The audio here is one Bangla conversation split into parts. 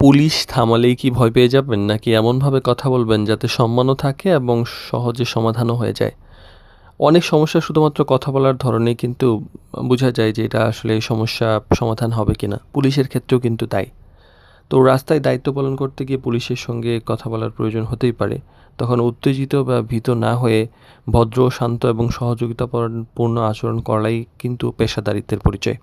পুলিশ থামালেই কি ভয় পেয়ে যাবেন? নাকি এমনভাবে কথা বলবেন যাতে সম্মানও থাকে এবং সহজে সমাধানও হয়ে যায়? অনেক সমস্যা শুধুমাত্র কথা বলার ধরনেই কিন্তু বোঝা যায় যে এটা আসলে এই সমস্যা সমাধান হবে কিনা। পুলিশের ক্ষেত্রেও কিন্তু তাই। তো রাস্তায় দায়িত্ব পালন করতে গিয়ে পুলিশের সঙ্গে কথা বলার প্রয়োজন হতেই পারে। তখন উত্তেজিত বা ভীত না হয়ে ভদ্র, শান্ত এবং সহযোগিতাপূর্ণ আচরণ করাই কিন্তু পেশাদারিত্বের পরিচয়।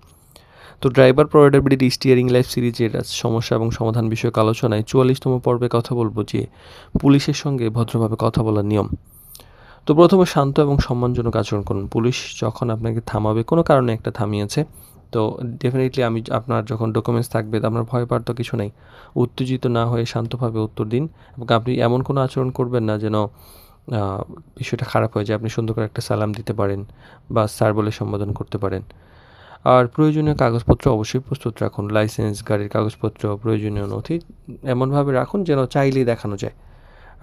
তো ড্রাইভার প্রোভাইডাবিলিটি স্টিয়ারিং লাইফ সিরিজের সমস্যা এবং সমাধান বিষয়ক আলোচনায় ৪৪তম পর্বে কথা বলবো যে পুলিশের সঙ্গে ভদ্রভাবে কথা বলার নিয়ম। তো প্রথমে শান্ত এবং সম্মানজনক আচরণ করুন। পুলিশ যখন আপনাকে থামাবে, কোনো কারণে একটা থামিয়েছে, তো ডেফিনিটলি আপনার যখন ডকুমেন্টস থাকবে আপনার ভয় পাওয়ার তো কিছু নেই। উত্তেজিত না হয়ে শান্তভাবে উত্তর দিন এবং আপনি এমন কোনো আচরণ করবেন না যেন বিষয়টা খারাপ হয়ে যায়। আপনি সুন্দর করে একটা সালাম দিতে পারেন বা স্যার বলে সম্বোধন করতে পারেন। আর প্রয়োজনীয় কাগজপত্র অবশ্যই প্রস্তুত রাখুন। লাইসেন্স, গাড়ির কাগজপত্র, প্রয়োজনীয় নথি এমনভাবে রাখুন যেন চাইলেই দেখানো যায়।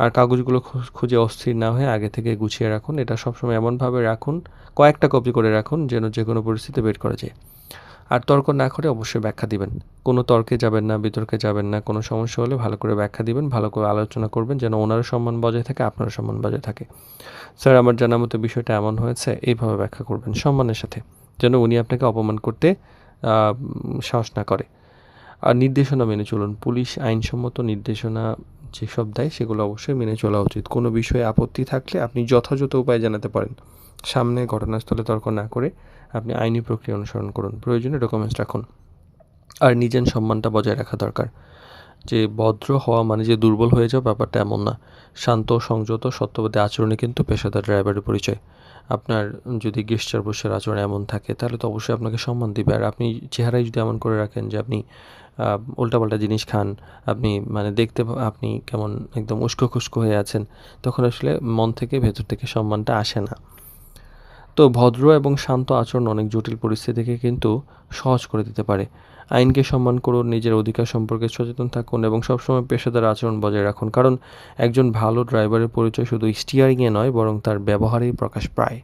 আর কাগজগুলো খুঁজে অস্থির না হয়ে আগে থেকে গুছিয়ে রাখুন। এটা সবসময় এমনভাবে রাখুন, কয়েকটা কপি করে রাখুন যেন যেকোনো পরিস্থিতিতে বের করা যায়। আর তর্ক না করে অবশ্যই ব্যাখ্যা দিবেন। কোনো তর্কে যাবেন না, বিতর্কে যাবেন না। কোনো সমস্যা হলে ভালো করে ব্যাখ্যা দিবেন, ভালো করে আলোচনা করবেন যেন ওনারও সম্মান বজায় থাকে, আপনারও সম্মান বজায় থাকে। স্যার, আমার জানা মতো বিষয়টা এমন হয়েছে, এইভাবে ব্যাখ্যা করবেন সম্মানের সাথে, যেন উনি আপনাকে অপমান করতে সাহস না করে। আর নির্দেশনা মেনে চলুন। পুলিশ আইনসম্মত নির্দেশনা যেসব দেয় সেগুলো অবশ্যই মেনে চলা উচিত। কোনো বিষয়ে আপত্তি থাকলে আপনি যথাযথ উপায়ে জানাতে পারেন। সামনে ঘটনাস্থলে তর্ক না করে আপনি আইনি প্রক্রিয়া অনুসরণ করুন। প্রয়োজনে ডকুমেন্টস রাখুন। আর নিজের সম্মানটা বজায় রাখা দরকার। যে ভদ্র হওয়া মানে যে দুর্বল হয়ে যাওয়া, ব্যাপারটা এমন না। শান্ত, সংযত, সত্যবাদী আচরণে কিন্তু পেশাদার ড্রাইভারের পরিচয়। আপনার যদি গেস্টার বসের আচরণ এমন থাকে তাহলে তো অবশ্যই আপনাকে সম্মান দিবে। আর আপনি চেহারায় যদি এমন করে রাখেন যে আপনি উল্টাপাল্টা জিনিস খান, আপনি মানে দেখতে আপনি কেমন একদম উস্কো খুস্কো হয়ে আছেন, তখন আসলে মন থেকে ভেতর থেকে সম্মানটা আসে না। তো ভদ্র এবং শান্ত আচরণ অনেক জটিল পরিস্থিতিকে কিন্তু সহজ করে দিতে পারে। আইনকে সম্মান করুন, নিজের অধিকার সম্পর্কে সচেতন থাকুন এবং সবসময় পেশাদার আচরণ বজায় রাখুন। কারণ একজন ভালো ড্রাইভারের পরিচয় শুধু স্টিয়ারিংয়ে নয়, বরং তার ব্যবহারেই প্রকাশ পায়।